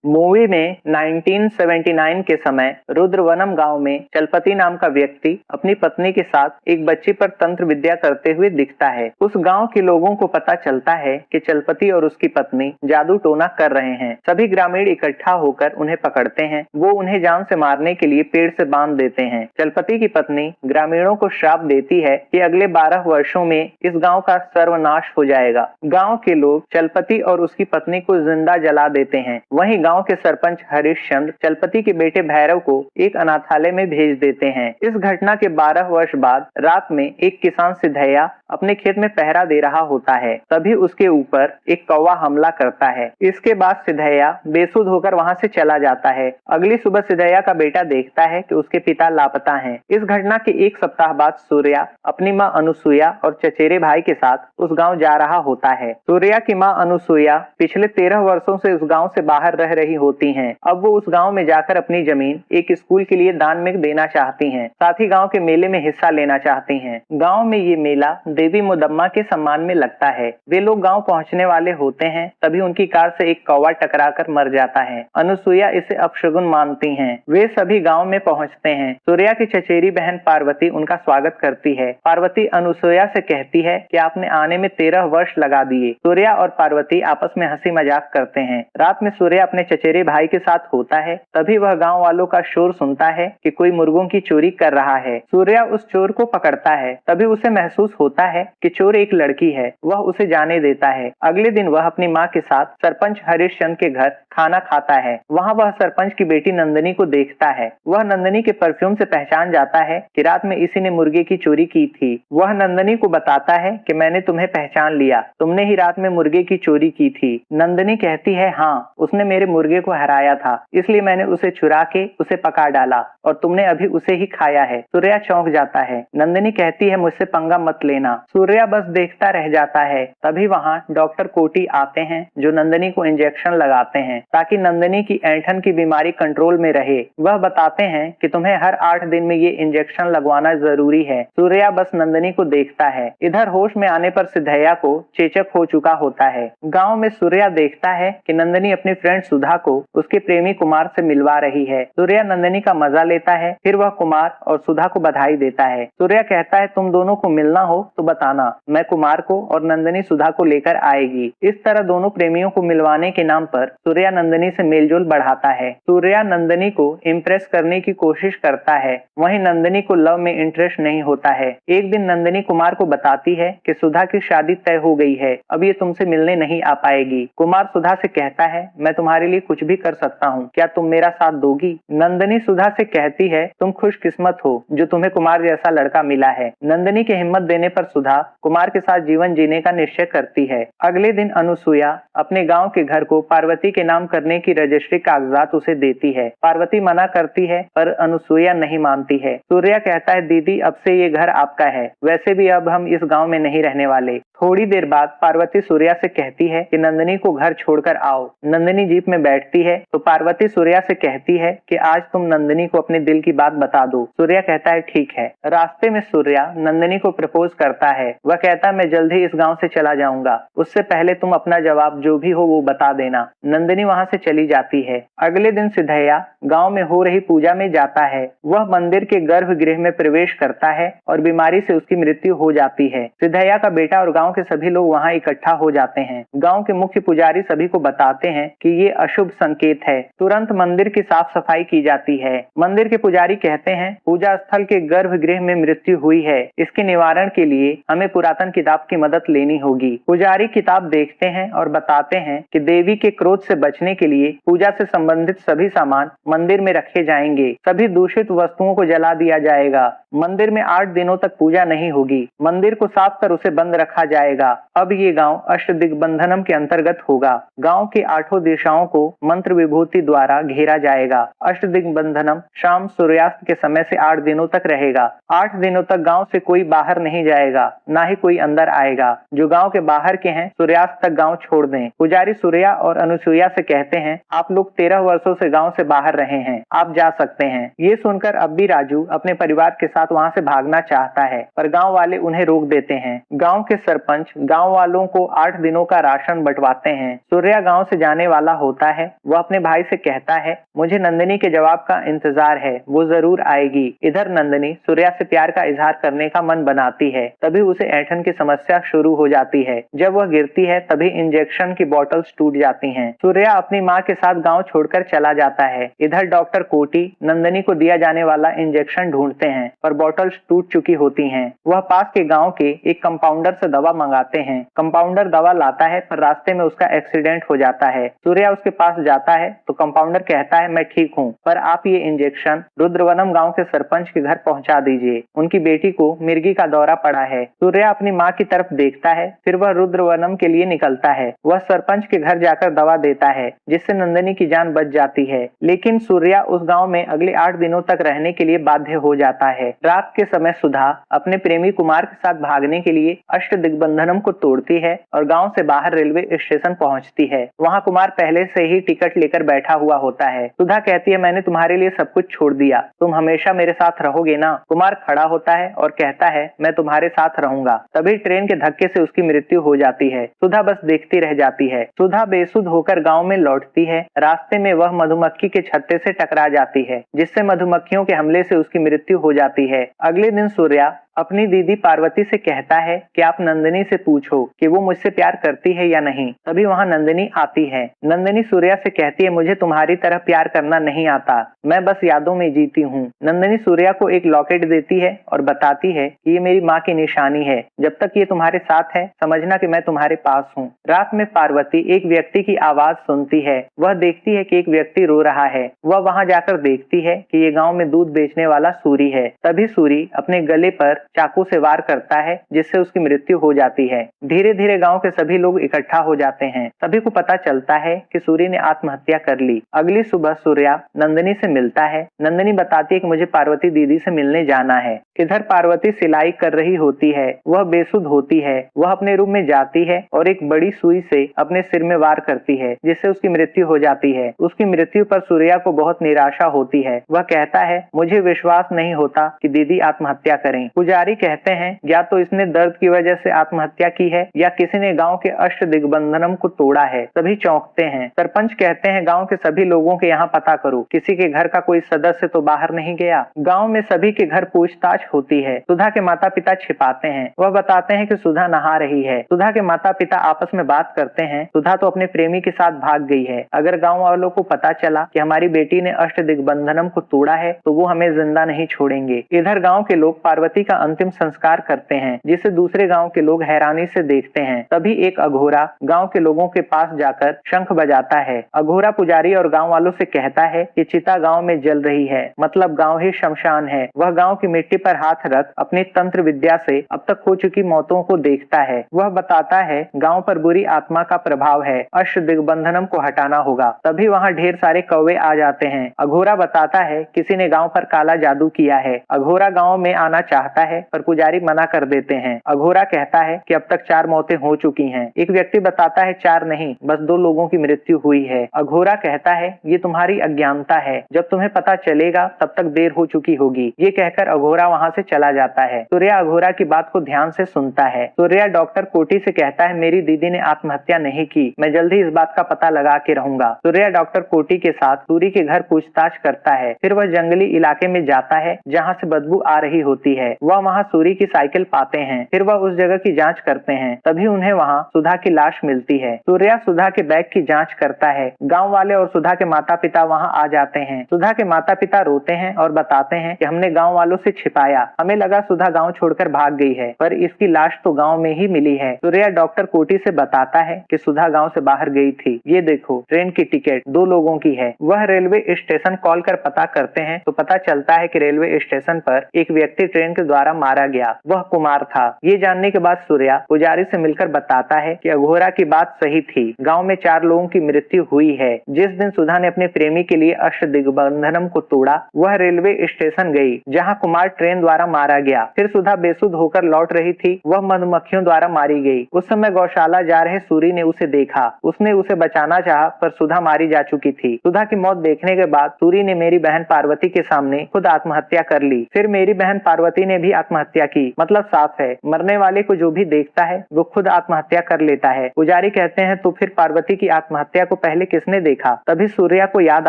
Movie में 1979 के समय रुद्रवनम गांव में चलपति नाम का व्यक्ति अपनी पत्नी के साथ एक बच्ची पर तंत्र विद्या करते हुए दिखता है। उस गांव के लोगों को पता चलता है कि चलपति और उसकी पत्नी जादू टोना कर रहे हैं। सभी ग्रामीण इकट्ठा होकर उन्हें पकड़ते हैं। वो उन्हें जान से मारने के लिए पेड़ से बांध देते हैं। चलपति की पत्नी ग्रामीणों को श्राप देती है कि अगले 12 वर्षों में इस गाँव का सर्वनाश हो जाएगा। गाँव के लोग चलपति और उसकी पत्नी को जिंदा जला देते हैं। वहीं गांव के सरपंच हरिश्चंद्र चलपति के बेटे भैरव को एक अनाथालय में भेज देते हैं। इस घटना के 12 वर्ष बाद रात में एक किसान सिद्धैया अपने खेत में पहरा दे रहा होता है। तभी उसके ऊपर एक कौवा हमला करता है। इसके बाद सिद्धैया बेसुध होकर वहां से चला जाता है। अगली सुबह सिद्धैया का बेटा देखता है कि उसके पिता लापता हैं। इस घटना के एक सप्ताह बाद सूर्या अपनी माँ अनुसुईया और चचेरे भाई के साथ उस गाँव जा रहा होता है। सूर्या की माँ अनुसुईया पिछले 13 वर्षों से उस गाँव से बाहर रह रही होती हैं। अब वो उस गांव में जाकर अपनी जमीन एक स्कूल के लिए दान में देना चाहती हैं। साथ ही गांव के मेले में हिस्सा लेना चाहती हैं। गांव में ये मेला देवी मुदम्मा के सम्मान में लगता है। वे लोग गांव पहुंचने वाले होते हैं, तभी उनकी कार से एक कौवा टकराकर मर जाता है। अनुसुईया इसे अपशगुन मानती हैं। वे सभी गांव में पहुंचते हैं। सूर्या की चचेरी बहन पार्वती उनका स्वागत करती है। पार्वती अनुसुईया से कहती है कि आपने आने में 13 वर्ष लगा दिए। सूर्या और पार्वती आपस में हंसी मजाक करते हैं। रात में सूर्या अपने चचेरे भाई के साथ होता है। तभी वह गांव वालों का शोर सुनता है कि कोई मुर्गों की चोरी कर रहा है। सूर्या उस चोर को पकड़ता है। तभी उसे महसूस होता है कि चोर एक लड़की है। वह उसे जाने देता है। अगले दिन वह अपनी माँ के साथ सरपंच हरिश्चंद्र के घर खाना खाता है। वहाँ वह सरपंच की बेटी नंदिनी को देखता है। वह नंदिनी के परफ्यूम से पहचान जाता है कि रात में इसी ने मुर्गे की चोरी की थी। वह नंदिनी को बताता है कि मैंने तुम्हें पहचान लिया, तुमने ही रात में मुर्गे की चोरी की थी। नंदिनी कहती है हाँ, उसने मेरे मुर्गे को हराया था, इसलिए मैंने उसे चुरा के उसे पका डाला और तुमने अभी उसे ही खाया है। सूर्या चौंक जाता है। नंदिनी कहती है मुझसे पंगा मत लेना। सूर्या बस देखता रह जाता है। तभी वहाँ डॉक्टर कोटी आते हैं जो नंदिनी को इंजेक्शन लगाते हैं ताकि नंदिनी की ऐंठन की बीमारी कंट्रोल में रहे। वह बताते हैं कि तुम्हें हर 8 दिन में ये इंजेक्शन लगवाना जरूरी है। सूर्या बस नंदिनी को देखता है। इधर होश में आने पर सिद्धैया को चेचक हो चुका होता है। गाँव में सूर्या देखता है कि नंदिनी अपनी फ्रेंड सुधा को उसके प्रेमी कुमार से मिलवा रही है। सूर्या नंदिनी का मजा लेता है। फिर वह कुमार और सुधा को बधाई देता है। सूर्या कहता है तुम दोनों को मिलना हो तो बताना, मैं कुमार को और नंदिनी सुधा को लेकर आएगी। इस तरह दोनों प्रेमियों को मिलवाने के नाम पर सूर्या नंदिनी से मेलजोल बढ़ाता है। सूर्या नंदिनी को इम्प्रेस करने की कोशिश करता है। वहीं नंदिनी को लव में इंटरेस्ट नहीं होता है। एक दिन नंदिनी कुमार को बताती है कि सुधा की शादी तय हो गई है, अब ये तुमसे मिलने नहीं आ पाएगी। कुमार सुधा से कहता है मैं तुम्हारे लिए कुछ भी कर सकता हूँ, क्या तुम मेरा साथ दोगी? नंदिनी सुधा से कहती है तुम खुशकिस्मत हो जो तुम्हें कुमार जैसा लड़का मिला है। नंदिनी की हिम्मत देने पर सुधा कुमार के साथ जीवन जीने का निश्चय करती है। अगले दिन अनुसुईया अपने गांव के घर को पार्वती के नाम करने की रजिस्ट्री कागजात उसे देती है। पार्वती मना करती है पर अनुसुईया नहीं मानती है। सूर्या कहता है दीदी अब से ये घर आपका है, वैसे भी अब हम इस गाँव में नहीं रहने वाले। थोड़ी देर बाद पार्वती सूर्या से कहती है कि नंदिनी को घर छोड़कर आओ। नंदिनी जीप में बैठती है तो पार्वती सूर्या से कहती है कि आज तुम नंदिनी को अपने दिल की बात बता दो। सूर्या कहता है ठीक है। रास्ते में सूर्या नंदिनी को प्रपोज करता है। वह कहता है मैं जल्द ही इस गांव से चला जाऊंगा, उससे पहले तुम अपना जवाब जो भी हो वो बता देना। नंदिनी वहां से चली जाती है। अगले दिन सिद्धैया गाँव में हो रही पूजा में जाता है। वह मंदिर के गर्भगृह में प्रवेश करता है और बीमारी से उसकी मृत्यु हो जाती है। सिद्धैया का बेटा और गाँव के सभी लोग वहां इकट्ठा हो जाते हैं। गांव के मुख्य पुजारी सभी को बताते हैं कि ये अशुभ संकेत है। तुरंत मंदिर की साफ सफाई की जाती है। मंदिर के पुजारी कहते हैं पूजा स्थल के गर्भगृह में मृत्यु हुई है, इसके निवारण के लिए हमें पुरातन किताब की मदद लेनी होगी। पुजारी किताब देखते हैं और बताते हैं कि देवी के क्रोध से बचने के लिए पूजा से संबंधित सभी सामान मंदिर में रखे जाएंगे। सभी दूषित वस्तुओं को जला दिया जाएगा। मंदिर में 8 दिनों तक पूजा नहीं होगी। मंदिर को साफ कर उसे बंद रखा जाएगा। अब ये गांव अष्टदिग्बंधनम के अंतर्गत होगा। गांव की 8 दिशाओं को मंत्र विभूति द्वारा घेरा जाएगा। अष्टदिग्बंधनम शाम सूर्यास्त के समय से 8 दिनों तक रहेगा। 8 दिनों तक गांव से कोई बाहर नहीं जाएगा, ना ही कोई अंदर आएगा। जो गांव के बाहर के हैं सूर्यास्त तक गांव छोड़ दें। पुजारी सूर्या और अनुसुईया से कहते हैं आप लोग 13 वर्षों से गांव से बाहर रहे हैं, आप जा सकते हैं। ये सुनकर अब भी राजू अपने परिवार के साथ वहां से भागना चाहता है पर गांव वाले उन्हें रोक देते हैं। गांव के सरपंच सरपंच गांव वालों को 8 दिनों का राशन बंटवाते हैं। सूर्या गांव से जाने वाला होता है। वह अपने भाई से कहता है, मुझे नंदिनी के जवाब का इंतजार है, वो जरूर आएगी। इधर नंदिनी सूर्या से प्यार का इजहार करने का मन बनाती है। तभी उसे ऐंठन की समस्या शुरू हो जाती है। जब वह गिरती है तभी इंजेक्शन की बोतल्स टूट जाती हैं। सूर्या अपनी माँ के साथ गांव छोड़कर चला जाता है। इधर डॉक्टर कोटी नंदिनी को दिया जाने वाला इंजेक्शन ढूंढते हैं, पर बोतल्स टूट चुकी होती हैं। वह पास के गांव के एक कंपाउंडर से दवा मंगाते हैं। कंपाउंडर दवा लाता है, पर रास्ते में उसका एक्सीडेंट हो जाता है। सूर्या उसके पास जाता है तो कंपाउंडर कहता है, मैं ठीक हूँ, पर आप ये इंजेक्शन रुद्रवनम गांव के सरपंच के घर पहुंचा दीजिए, उनकी बेटी को मिर्गी का दौरा पड़ा है। सूर्या अपनी माँ की तरफ देखता है, फिर वह रुद्रवनम के लिए निकलता है। वह सरपंच के घर जाकर दवा देता है, जिससे नंदिनी की जान बच जाती है। लेकिन सूर्या उस गांव में अगले 8 दिनों तक रहने के लिए बाध्य हो जाता है। रात के समय सुधा अपने प्रेमी कुमार के साथ भागने के लिए अष्ट दिग्बंधनम को तोड़ती है और गांव से बाहर रेलवे स्टेशन पहुंचती है। वहां कुमार पहले से ही टिकट लेकर बैठा हुआ होता है। सुधा कहती है, मैंने तुम्हारे लिए सब कुछ छोड़ दिया, तुम हमेशा मेरे साथ रहोगे ना? कुमार खड़ा होता है और कहता है, मैं तुम्हारे साथ रहूंगा। तभी ट्रेन के धक्के से उसकी मृत्यु हो जाती है। सुधा बस देखती रह जाती है। सुधा बेसुध होकर गांव में लौटती है। रास्ते में वह मधुमक्खी के छत्ते से टकरा जाती है, जिससे मधुमक्खियों के हमले से उसकी मृत्यु हो जाती है। अगले दिन सूर्या अपनी दीदी पार्वती से कहता है कि आप नंदिनी से पूछो कि वो मुझसे प्यार करती है या नहीं। तभी वहां नंदिनी आती है। नंदिनी सूर्या से कहती है, मुझे तुम्हारी तरह प्यार करना नहीं आता, मैं बस यादों में जीती हूँ। नंदिनी सूर्या को एक लॉकेट देती है और बताती है कि ये मेरी माँ की निशानी है, जब तक ये तुम्हारे साथ है समझना कि मैं तुम्हारे पास हूँ। रात में पार्वती एक व्यक्ति की आवाज सुनती है। वह देखती है कि एक व्यक्ति रो रहा है। वह वहां जाकर देखती है कि ये गाँव में दूध बेचने वाला सूरी है। तभी सूरी अपने गले पर चाकू से वार करता है, जिससे उसकी मृत्यु हो जाती है। धीरे धीरे गांव के सभी लोग इकट्ठा हो जाते हैं। सभी को पता चलता है कि सूरी ने आत्महत्या कर ली। अगली सुबह सूर्या नंदिनी से मिलता है। नंदिनी बताती है कि मुझे पार्वती दीदी से मिलने जाना है। इधर पार्वती सिलाई कर रही होती है। वह बेसुध होती है। वह अपने रूम में जाती है और एक बड़ी सुई से अपने सिर में वार करती है, जिससे उसकी मृत्यु हो जाती है। उसकी मृत्यु पर सूर्या को बहुत निराशा होती है। वह कहता है, मुझे विश्वास नहीं होता कि दीदी आत्महत्या करें। पुजारी कहते हैं, या तो इसने दर्द की वजह से आत्महत्या की है या किसी ने गांव के अष्ट दिग्बंधनम को तोड़ा है। सभी चौंकते हैं। सरपंच कहते हैं, गांव के सभी लोगों के यहाँ पता करो, किसी के घर का कोई सदस्य तो बाहर नहीं गया। गांव में सभी के घर पूछताछ होती है। सुधा के माता पिता छिपाते हैं। वह बताते हैं कि सुधा नहा रही है। सुधा के माता पिता आपस में बात करते हैं, सुधा तो अपने प्रेमी के साथ भाग गई है। अगर गाँव वालों को पता चला कि हमारी बेटी ने अष्ट दिग्बंधनम को तोड़ा है तो वो हमें जिंदा नहीं छोड़ेंगे। इधर गाँव के लोग पार्वती का अंतिम संस्कार करते हैं, जिसे दूसरे गांव के लोग हैरानी से देखते हैं। तभी एक अघोरा गांव के लोगों के पास जाकर शंख बजाता है। अघोरा पुजारी और गांव वालों से कहता है कि चिता गांव में जल रही है, मतलब गांव ही शमशान है। वह गांव की मिट्टी पर हाथ रख अपनी तंत्र विद्या से अब तक हो चुकी मौतों को देखता है। वह बताता है, गांव पर बुरी आत्मा का प्रभाव है, अष्ट दिग्बंधनम को हटाना होगा। तभी वहां ढेर सारे कौवे आ जाते हैं। अघोरा बताता है, किसी ने गांव पर काला जादू किया है। अघोरा गांव में आना चाहता है, पर पुजारी मना कर देते हैं। अघोरा कहता है कि अब तक 4 मौतें हो चुकी हैं। एक व्यक्ति बताता है, 4 नहीं, बस 2 लोगों की मृत्यु हुई है। अघोरा कहता है, ये तुम्हारी अज्ञानता है, जब तुम्हें पता चलेगा तब तक देर हो चुकी होगी। ये कहकर अघोरा वहां से चला जाता है। सूर्या अघोरा की बात को ध्यान से सुनता है। सूर्या डॉक्टर कोटी से कहता है, मेरी दीदी ने आत्महत्या नहीं की, मैं जल्द ही इस बात का पता लगा के रहूंगा। सूर्या डॉक्टर कोटी के साथ सूरी के घर पूछताछ करता है। फिर वह जंगली इलाके में जाता है जहाँ से बदबू आ रही होती है। वह वहाँ सूरी की साइकिल पाते हैं। फिर वह उस जगह की जांच करते हैं। तभी उन्हें वहाँ सुधा की लाश मिलती है। सूर्या सुधा के बैग की जांच करता है। गांव वाले और सुधा के माता पिता वहाँ आ जाते हैं। सुधा के माता पिता रोते हैं और बताते हैं कि हमने गांव वालों से छिपाया, हमें लगा सुधा गांव छोड़कर भाग गई है, पर इसकी लाश तो गांव में ही मिली है। सूर्या डॉक्टर कोटी से बताता है कि सुधा गांव से बाहर गई थी। ये देखो, ट्रेन की टिकट 2 लोगों की है। वह रेलवे स्टेशन कॉल कर पता करते हैं तो पता चलता है कि रेलवे स्टेशन पर एक व्यक्ति ट्रेन के द्वारा मारा गया, वह कुमार था। ये जानने के बाद सूर्या पुजारी से मिलकर बताता है कि अघोरा की बात सही थी, गांव में 4 लोगों की मृत्यु हुई है। जिस दिन सुधा ने अपने प्रेमी के लिए अष्ट दिग्बंधनम को तोड़ा, वह रेलवे स्टेशन गई जहां कुमार ट्रेन द्वारा मारा गया। फिर सुधा बेसुध होकर लौट रही थी, वह मधुमक्खियों द्वारा मारी गई। उस समय गौशाला जा रहे सूरी ने उसे देखा, उसने उसे बचाना चाहा, पर सुधा मारी जा चुकी थी। सुधा की मौत देखने के बाद सूरी ने मेरी बहन पार्वती के सामने खुद आत्महत्या कर ली। फिर मेरी बहन पार्वती ने भी आत्महत्या की। मतलब साफ है, मरने वाले को जो भी देखता है वो खुद आत्महत्या कर लेता है। पुजारी कहते हैं तो फिर पार्वती की आत्महत्या को पहले किसने देखा? तभी सूर्या को याद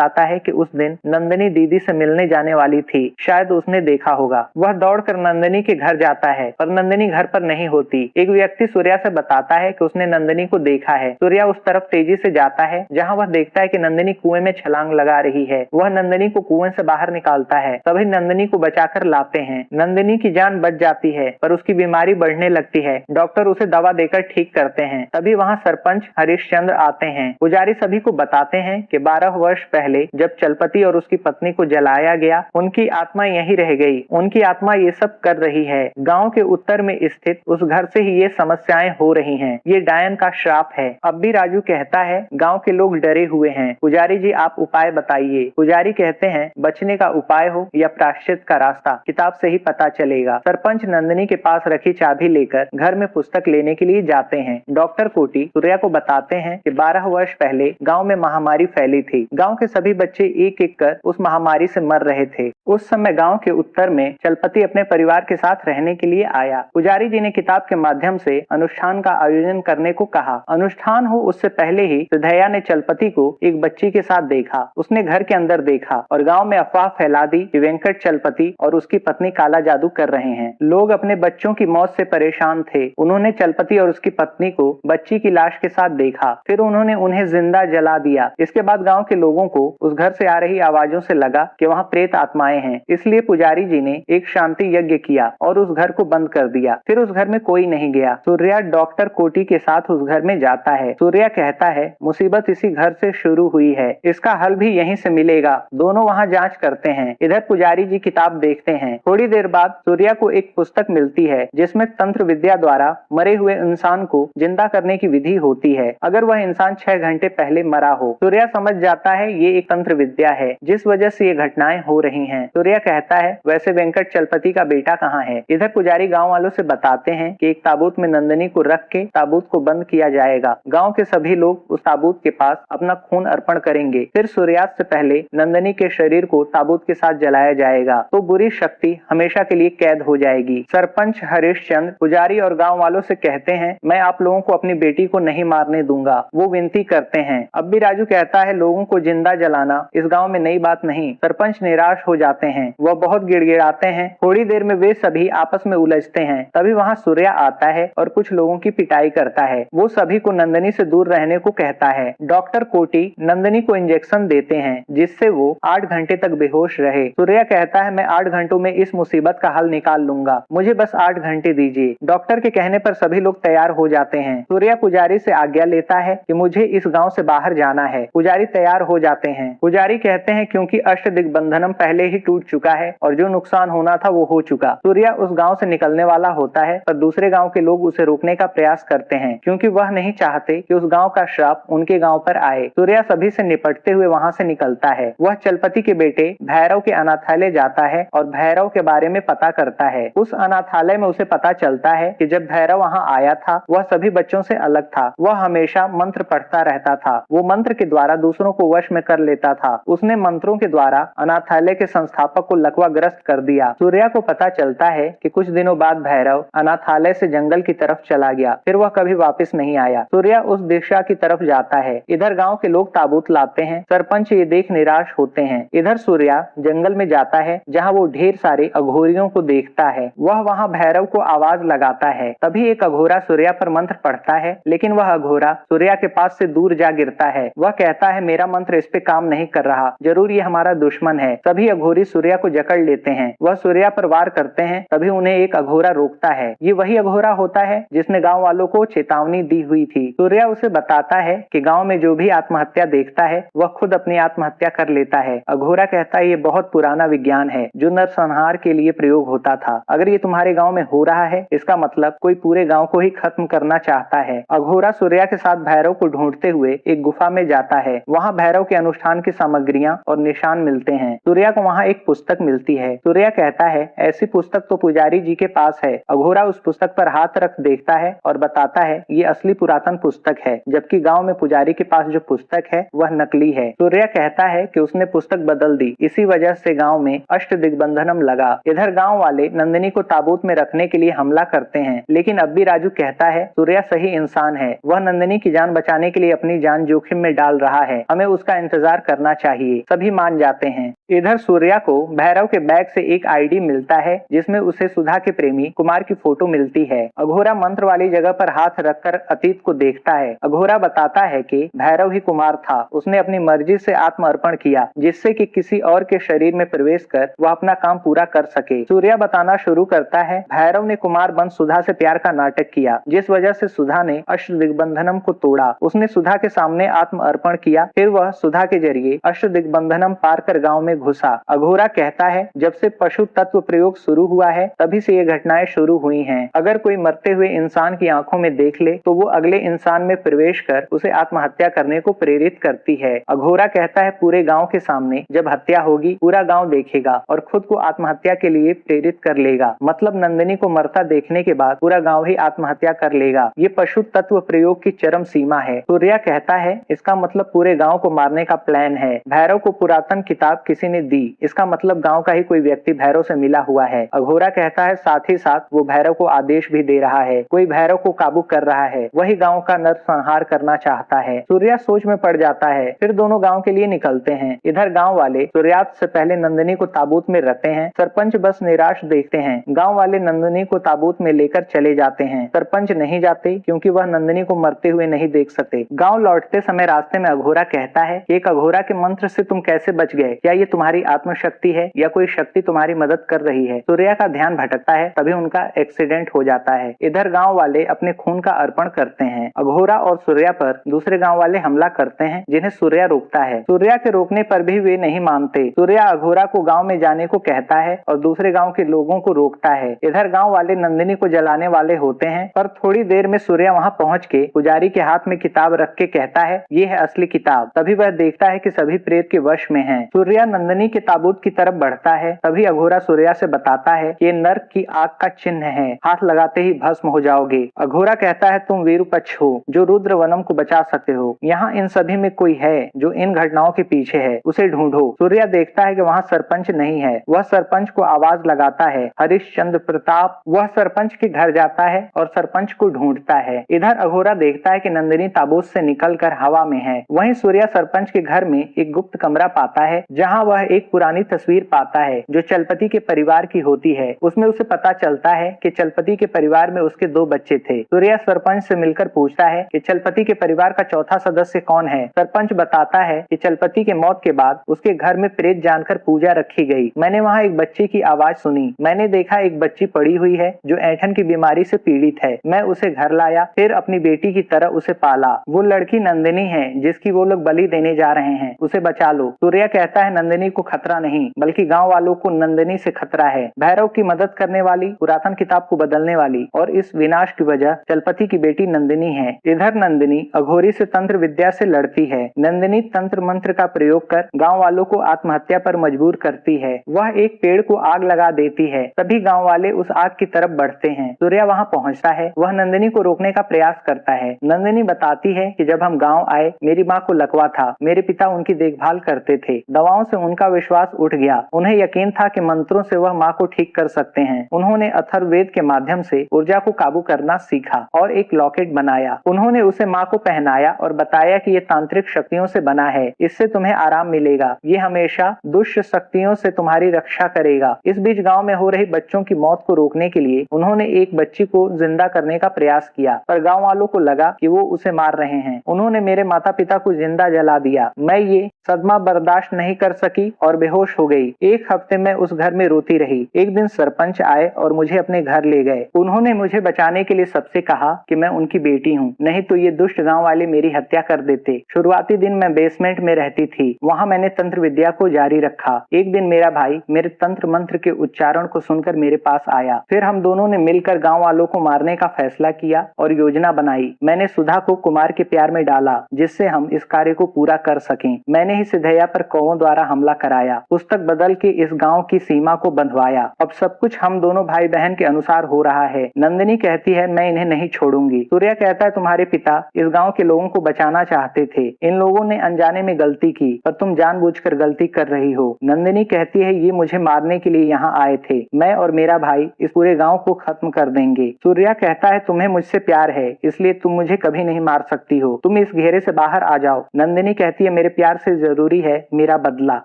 आता है कि उस दिन नंदिनी दीदी से मिलने जाने वाली थी, शायद उसने देखा होगा। वह दौड़कर नंदिनी के घर जाता है पर नंदिनी घर पर नहीं होती। एक व्यक्ति सूर्या से बताता है कि उसने नंदिनी को देखा है। सूर्या उस तरफ तेजी से जाता है जहाँ वह देखता है कि नंदिनी कुएं में छलांग लगा रही है। वह नंदिनी को कुएं से बाहर निकालता है। सभी नंदिनी को बचाकर लाते हैं। नंदिनी की जान बच जाती है पर उसकी बीमारी बढ़ने लगती है। डॉक्टर उसे दवा देकर ठीक करते हैं। तभी वहाँ सरपंच हरिश्चंद्र आते हैं। पुजारी सभी को बताते हैं कि 12 वर्ष पहले जब चलपति और उसकी पत्नी को जलाया गया, उनकी आत्मा यहीं रह गई। उनकी आत्मा ये सब कर रही है। गांव के उत्तर में स्थित उस घर से ही ये समस्याएं हो रही हैं। ये डायन का श्राप है। अब भी राजू कहता है गांव के लोग डरे हुए हैं, पुजारी जी आप उपाय बताइए। पुजारी कहते हैं बचने का उपाय हो या प्रायश्चित का रास्ता किताब से ही पता चलेगा। सरपंच नंदिनी के पास रखी चाबी लेकर घर में पुस्तक लेने के लिए जाते हैं। डॉक्टर कोटी सूर्या को बताते हैं कि 12 वर्ष पहले गांव में महामारी फैली थी। गांव के सभी बच्चे एक एक कर उस महामारी से मर रहे थे। उस समय गांव के उत्तर में चलपति अपने परिवार के साथ रहने के लिए आया। पुजारी जी ने किताब के माध्यम से अनुष्ठान का आयोजन करने को कहा। अनुष्ठान हो उससे पहले ही सिद्धैया ने चलपति को एक बच्ची के साथ देखा। उसने घर के अंदर देखा और गांव में अफवाह फैला दी कि वेंकट चलपति और उसकी पत्नी काला जादू कर रहे हैं। लोग अपने बच्चों की मौत से परेशान थे। उन्होंने चलपति और उसकी पत्नी को बच्ची की लाश के साथ देखा, फिर उन्होंने उन्हें जिंदा जला दिया। इसके बाद गांव के लोगों को उस घर से आ रही आवाजों से लगा कि वहां प्रेत आत्माएं हैं। इसलिए पुजारी जी ने एक शांति यज्ञ किया और उस घर को बंद कर दिया। फिर उस घर में कोई नहीं गया। सूर्या डॉक्टर कोटी के साथ उस घर में जाता है। सूर्या कहता है मुसीबत इसी घर से शुरू हुई है, इसका हल भी यहीं से मिलेगा। दोनों वहां जांच करते हैं। इधर पुजारी जी किताब देखते हैं। थोड़ी देर बाद सूर्या को एक पुस्तक मिलती है जिसमें तंत्र विद्या द्वारा मरे हुए इंसान को जिंदा करने की विधि होती है अगर वह इंसान 6 घंटे पहले मरा हो। सूर्या समझ जाता है ये एक तंत्र विद्या है जिस वजह से ये घटनाएं हो रही हैं। सूर्या कहता है वैसे वेंकट चलपति का बेटा कहाँ है? इधर पुजारी गांव वालों से बताते हैं कि एक ताबूत में नंदिनी को रख के ताबूत को बंद किया जाएगा। गांव के सभी लोग उस ताबूत के पास अपना खून अर्पण करेंगे। फिर सूर्यास्त से पहले नंदिनी के शरीर को ताबूत के साथ जलाया जाएगा तो बुरी शक्ति हमेशा के लिए कैद हो जाएगी। सरपंच हरिश्चंद्र पुजारी और गांव वालों से कहते हैं मैं आप लोगों को अपनी बेटी को नहीं मारने दूंगा। वो विनती करते हैं। अब भी राजू कहता है लोगों को जिंदा जलाना इस गांव में नई बात नहीं। सरपंच निराश हो जाते हैं। वह बहुत गिड़गिड़ाते हैं। थोड़ी देर में वे सभी आपस में उलझते हैं। तभी वहां सूर्या आता है और कुछ लोगों की पिटाई करता है। वो सभी को नंदिनी से दूर रहने को कहता है। डॉक्टर कोटी नंदिनी को इंजेक्शन देते हैं जिससे वो 8 घंटे तक बेहोश रहे। सूर्या कहता है मैं 8 घंटों में इस मुसीबत का हल निकाल लूंगा, मुझे बस 8 घंटे दीजिए। डॉक्टर के कहने पर सभी लोग तैयार हो जाते हैं। सूर्या पुजारी से आज्ञा लेता है कि मुझे इस गांव से बाहर जाना है। पुजारी तैयार हो जाते हैं। पुजारी कहते हैं क्योंकि अष्ट दिग्बंधनम पहले ही टूट चुका है और जो नुकसान होना था वो हो चुका। सूर्या उस गांव से निकलने वाला होता है पर दूसरे गांव के लोग उसे रोकने का प्रयास करते हैं क्योंकि वह नहीं चाहते कि उस गांव का श्राप उनके गांव पर आए। सूर्या सभी से निपटते हुए वहां से निकलता है। वह चलपति के बेटे भैरव के अनाथालय जाता है और भैरव के बारे में पता करता है। उस अनाथालय में उसे पता चलता है कि जब भैरव वहां आया था वह सभी बच्चों से अलग था। वह हमेशा मंत्र पढ़ता रहता था। वो मंत्र के द्वारा दूसरों को वश में कर लेता था। उसने मंत्रों के द्वारा अनाथालय के संस्थापक को लकवाग्रस्त कर दिया। सूर्या को पता चलता है कि कुछ दिनों बाद भैरव अनाथालय से जंगल की तरफ चला गया, फिर वह कभी वापस नहीं आया। सूर्या उस दिशा की तरफ जाता है। इधर गांव के लोग ताबूत लाते हैं। सरपंच ये देख निराश होते हैं। इधर सूर्या जंगल में जाता है जहाँ वो ढेर सारे अघोरियों को देखता है। वह वहाँ भैरव को आवाज लगाता है। तभी एक अघोरा सूर्या पर मंत्र पढ़ता है लेकिन वह अघोरा सूर्या के पास से दूर जा गिरता है। वह कहता है मेरा मंत्र इस पे काम नहीं कर रहा, जरूर ये हमारा दुश्मन है। सभी अघोरी सूर्या को जकड़ लेते हैं। वह सूर्या पर वार करते हैं। तभी उन्हें एक अघोरा रोकता है। ये वही अघोरा होता है जिसने गांव वालों को चेतावनी दी हुई थी। सूर्या उसे बताता है कि गांव में जो भी आत्महत्या देखता है वह खुद अपनी आत्महत्या कर लेता है। अघोरा कहता है ये बहुत पुराना विज्ञान है जो नरसंहार के लिए प्रयोग होता था। अगर ये तुम्हारे गांव में हो रहा है इसका मतलब कोई पूरे गांव को ही खत्म करना चाहता है। अघोरा सूर्या के साथ भैरव को ढूंढते हुए एक गुफा में जाता है। वहाँ भैरव के अनुष्ठान की सामग्रियां और निशान मिलते हैं। सूर्या को वहाँ एक पुस्तक मिलती है। सूर्या कहता है ऐसी पुस्तक तो पुजारी जी के पास है। अघोरा उस पुस्तक पर हाथ रख देखता है और बताता है ये असली पुरातन पुस्तक है, जबकि गांव में पुजारी के पास जो पुस्तक है वह नकली है। सूर्या कहता है कि उसने पुस्तक बदल दी, इसी वजह से गांव में अष्ट दिग्बंधनम लगा। इधर गांव वाले वाले नंदिनी को ताबूत में रखने के लिए हमला करते हैं, लेकिन अब भी राजू कहता है सूर्या सही इंसान है, वह नंदिनी की जान बचाने के लिए अपनी जान जोखिम में डाल रहा है, हमें उसका इंतजार करना चाहिए। सभी मान जाते हैं। इधर सूर्या को भैरव के बैग से एक आईडी मिलता है जिसमें उसे सुधा के प्रेमी कुमार की फोटो मिलती है। अघोरा मंत्र वाली जगह पर हाथ रखकर अतीत को देखता है। अघोरा बताता है कि भैरव ही कुमार था, उसने अपनी मर्जी से आत्मअर्पण किया जिससे कि किसी और के शरीर में प्रवेश कर वह अपना काम पूरा कर सके। सूर्या बताना शुरू करता है भैरव ने कुमार बन सुधा से प्यार का नाटक किया, जिस वजह से सुधा ने अष्ट दिग्बंधनम को तोड़ा। उसने सुधा के सामने आत्मअर्पण किया, फिर वह सुधा के जरिए अष्ट दिग्बंधनम पार कर गाँव में घुसा। अघोरा कहता है जब से पशु तत्व प्रयोग शुरू हुआ है तभी से ये घटनाएं शुरू हुई हैं। अगर कोई मरते हुए इंसान की आंखों में देख ले तो वो अगले इंसान में प्रवेश कर उसे आत्महत्या करने को प्रेरित करती है। अघोरा कहता है पूरे गांव के सामने जब हत्या होगी पूरा गांव देखेगा और खुद को आत्महत्या के लिए प्रेरित कर लेगा, मतलब नंदिनी को मरता देखने के बाद पूरा गांव ही आत्महत्या कर लेगा। ये पशु तत्व प्रयोग की चरम सीमा है। सूर्या कहता है इसका मतलब पूरे गांव को मारने का प्लान है। भैरव को पुरातन किताब किसी ने दी, इसका मतलब गांव का ही कोई व्यक्ति भैरव से मिला हुआ है। अघोरा कहता है साथ ही साथ वो भैरव को आदेश भी दे रहा है, कोई भैरव को काबू कर रहा है, वही गांव का नरसंहार करना चाहता है। सूर्या सोच में पड़ जाता है। फिर दोनों गांव के लिए निकलते हैं। इधर गांव वाले सूर्यास्त से पहले नंदिनी को ताबूत में रखते हैं। सरपंच बस निराश देखते हैं। गांव वाले नंदिनी को ताबूत में लेकर चले जाते हैं। सरपंच नहीं जाते क्योंकि वह नंदिनी को मरते हुए नहीं देख सकते। गाँव लौटते समय रास्ते में अघोरा कहता है एक अघोरा के मंत्र से तुम कैसे बच गए, क्या ये तुम्हारी आत्मशक्ति है या कोई शक्ति तुम्हारी मदद कर रही है। सूर्या का ध्यान भटकता है, तभी उनका एक्सीडेंट हो जाता है। इधर गांव वाले अपने खून का अर्पण करते हैं। अघोरा और सूर्या पर दूसरे गांव वाले हमला करते हैं जिन्हें सूर्या रोकता है। सूर्या के रोकने पर भी वे नहीं मानते। सूर्या अघोरा को गांव में जाने को कहता है और दूसरे गांव के लोगों को रोकता है। इधर गांव वाले नंदिनी को जलाने वाले होते हैं, पर थोड़ी देर में सूर्या वहां पहुंच के पुजारी के हाथ में किताब रख के कहता है ये है असली किताब। तभी वह देखता है कि सभी प्रेत के वश में हैं। सूर्या नंदिनी के ताबूत की तरफ बढ़ता है, तभी अघोरा सूर्या से बताता है ये नर्क की आग का चिन्ह है, हाथ लगाते ही भस्म हो जाओगे। अघोरा कहता है तुम वीरूपक्ष हो जो रुद्र वनम को बचा सकते हो, यहाँ इन सभी में कोई है जो इन घटनाओं के पीछे है, उसे ढूंढो। सूर्या देखता है कि वहाँ सरपंच नहीं है। वह सरपंच को आवाज लगाता है हरिश्चंद्र प्रताप। वह सरपंच के घर जाता है और सरपंच को ढूंढता है। इधर अघोरा देखता है कि नंदिनी ताबूत से निकलकर हवा में है। वहीं सूर्या सरपंच के घर में एक गुप्त कमरा पाता है जहाँ वह एक पुरानी तस्वीर पाता है जो चलपति के परिवार की होती है। उसमें उसे पता चलता है कि चलपति के परिवार में उसके 2 बच्चे थे। सूर्या सरपंच से मिलकर पूछता है कि चलपति के परिवार का चौथा सदस्य कौन है। सरपंच बताता है कि चलपति के मौत के बाद उसके घर में प्रेत जानकर पूजा रखी गई। मैंने वहाँ एक बच्चे की आवाज सुनी। मैंने देखा एक बच्ची पड़ी हुई है जो ऐंठन की बीमारी से पीड़ित है। मैं उसे घर लाया, फिर अपनी बेटी की तरह उसे पाला। वो लड़की नंदिनी है जिसकी वो लोग बलि देने जा रहे हैं, उसे बचा लो। सूर्या कहता है नंदिनी को खतरा नहीं बल्कि गांव वालों को नंदिनी से खतरा है। भैरव की मदद करने वाली, पुरातन किताब को बदलने वाली और इस विनाश की वजह चलपति की बेटी नंदिनी है। इधर नंदिनी अघोरी से तंत्र विद्या से लड़ती है। नंदिनी तंत्र मंत्र का प्रयोग कर गांव वालों को आत्महत्या पर मजबूर करती है। वह एक पेड़ को आग लगा देती है। सभी गांव वाले उस आग की तरफ बढ़ते हैं। सूर्या वहां पहुंचता है। वह नंदिनी को रोकने का प्रयास करता है। नंदिनी बताती है कि जब हम गाँव आए मेरी माँ को लकवा था, मेरे पिता उनकी देखभाल करते थे। दवाओं से उनका विश्वास उठ गया। उन्हें यकीन था कि मंत्रों से वह माँ को ठीक कर सकते हैं। उन्होंने अथर्ववेद के माध्यम से ऊर्जा को काबू करना सीखा और एक लॉकेट बनाया। उन्होंने उसे माँ को पहनाया और बताया कि ये तांत्रिक शक्तियों से बना है, इससे तुम्हें आराम मिलेगा, ये हमेशा दुष्ट शक्तियों से तुम्हारी रक्षा करेगा। इस बीच गांव में हो रही बच्चों की मौत को रोकने के लिए उन्होंने एक बच्ची को जिंदा करने का प्रयास किया, पर गाँव वालों को लगा कि वो उसे मार रहे हैं। उन्होंने मेरे माता पिता को जिंदा जला दिया। मैं ये सदमा बर्दाश्त नहीं कर सकी और बेहोश हो गई। एक हफ्ते में उस घर में रोती रही। एक दिन सरपंच आए और मुझे अपने घर ले गए। उन्होंने मुझे बचाने के लिए सबसे कहा कि मैं उनकी बेटी हूँ, नहीं तो ये दुष्ट गांव वाले मेरी हत्या कर देते। शुरुआती दिन मैं बेसमेंट में रहती थी, वहाँ मैंने तंत्र विद्या को जारी रखा। एक दिन मेरा भाई मेरे तंत्र मंत्र के उच्चारण को सुनकर मेरे पास आया। फिर हम दोनों ने मिलकर गाँव वालों को मारने का फैसला किया और योजना बनाई। मैंने सुधा को कुमार के प्यार में डाला जिससे हम इस कार्य को पूरा कर सकें। मैंने ही सिद्धैया पर कौवों द्वारा हमला कराया, पुस्तक बदल के इस गांव की सीमा को बंधवाया। अब सब कुछ हम दोनों भाई बहन के अनुसार हो रहा है। नंदिनी कहती है मैं इन्हें नहीं छोड़ूंगी। सूर्या कहता है तुम्हारे पिता इस गांव के लोगों को बचाना चाहते थे, इन लोगों ने अनजाने में गलती की, पर तुम जानबूझकर गलती कर रही हो। नंदिनी कहती है ये मुझे मारने के लिए यहाँ आए थे, मैं और मेरा भाई इस पूरे गांव को खत्म कर देंगे। सूर्या कहता है तुम्हें मुझसे प्यार है, इसलिए तुम मुझे कभी नहीं मार सकती हो, तुम इस घेरे से बाहर आ जाओ। नंदिनी कहती है मेरे प्यार से जरूरी है मेरा बदला।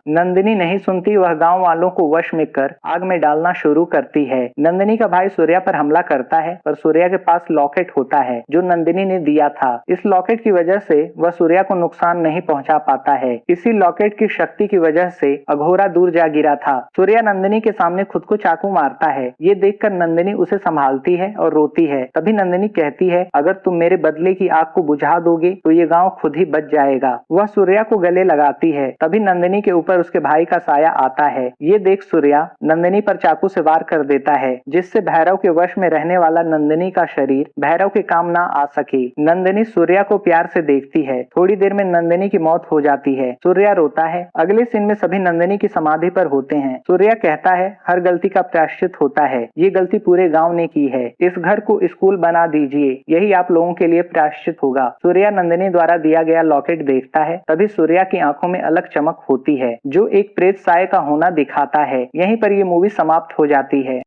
नंदिनी नहीं सुनती, वह गांव वालों को वश में कर आग में डालना शुरू करती है। नंदिनी का भाई सूर्या पर हमला करता है, पर सूर्या के पास लॉकेट होता है जो नंदिनी ने दिया था। इस लॉकेट की वजह से वह सूर्या को नुकसान नहीं पहुंचा पाता है। इसी लॉकेट की शक्ति की वजह से अघोरा दूर जा गिरा था। सूर्या नंदिनी के सामने खुद को चाकू मारता है। ये देखकर नंदिनी उसे संभालती है और रोती है। तभी नंदिनी कहती है अगर तुम मेरे बदले की आग को बुझा दोगे तो ये गांव खुद ही बच जाएगा। वह सूर्या को गले लगाती है। तभी नंदिनी के ऊपर उसके भाई का साया आता है। ये देख सूर्या नंदिनी पर चाकू से वार कर देता है, जिससे भैरव के वश में रहने वाला नंदिनी का शरीर भैरव के काम ना आ सके। नंदिनी सूर्या को प्यार से देखती है। थोड़ी देर में नंदिनी की मौत हो जाती है। सूर्या रोता है। अगले सीन में सभी नंदिनी की समाधि पर होते हैं। सूर्या कहता है हर गलती का प्रायश्चित होता है, ये गलती पूरे गांव ने की है, इस घर को स्कूल बना दीजिए, यही आप लोगों के लिए प्रायश्चित होगा। सूर्या नंदिनी द्वारा दिया गया लॉकेट देखता है। तभी सूर्या की आंखों में अलग चमक होती है जो एक प्रेत साय का होना दिखाता है। यहीं पर ये मूवी समाप्त हो जाती है।